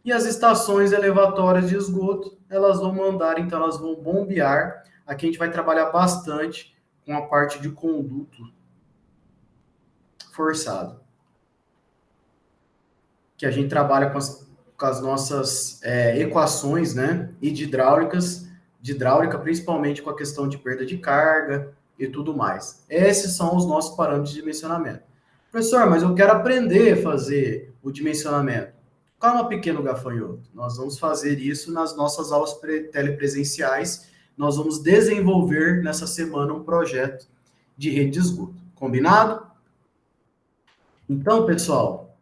E as estações elevatórias de esgoto, elas vão mandar, então elas vão bombear. Aqui a gente vai trabalhar bastante com a parte de conduto forçado, que a gente trabalha com as nossas equações, né, e de hidráulica, principalmente com a questão de perda de carga e tudo mais. Esses são os nossos parâmetros de dimensionamento. Professor, mas eu quero aprender a fazer o dimensionamento. Calma, pequeno gafanhoto. Nós vamos fazer isso nas nossas aulas telepresenciais. Nós vamos desenvolver nessa semana um projeto de rede de esgoto. Combinado? Então, pessoal,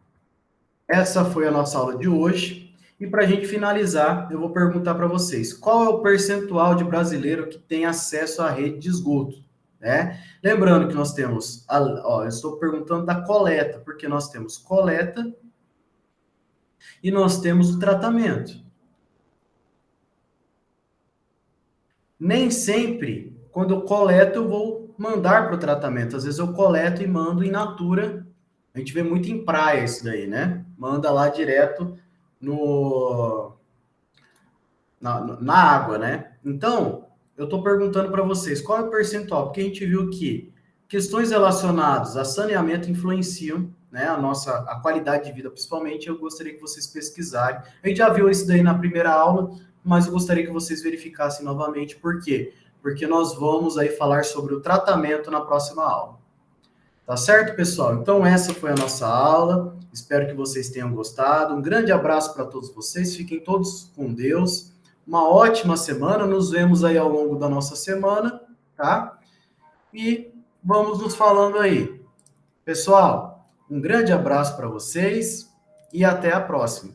essa foi a nossa aula de hoje. E para a gente finalizar, eu vou perguntar para vocês, qual é o percentual de brasileiro que tem acesso à rede de esgoto? Né? Lembrando que nós temos, eu estou perguntando da coleta, porque nós temos coleta e nós temos o tratamento. Nem sempre, quando eu coleto, eu vou mandar para o tratamento. Às vezes eu coleto e mando in natura. A gente vê muito em praia isso daí, né? Manda lá direto na água, né? Então, eu estou perguntando para vocês, qual é o percentual? Porque a gente viu que questões relacionadas a saneamento influenciam, né, a qualidade de vida, principalmente. Eu gostaria que vocês pesquisarem. A gente já viu isso daí na primeira aula, mas eu gostaria que vocês verificassem novamente. Por quê? Porque nós vamos aí falar sobre o tratamento na próxima aula. Tá certo, pessoal? Então, essa foi a nossa aula. Espero que vocês tenham gostado. Um grande abraço para todos vocês. Fiquem todos com Deus. Uma ótima semana. Nos vemos aí ao longo da nossa semana, tá? E vamos nos falando aí. Pessoal, um grande abraço para vocês e até a próxima.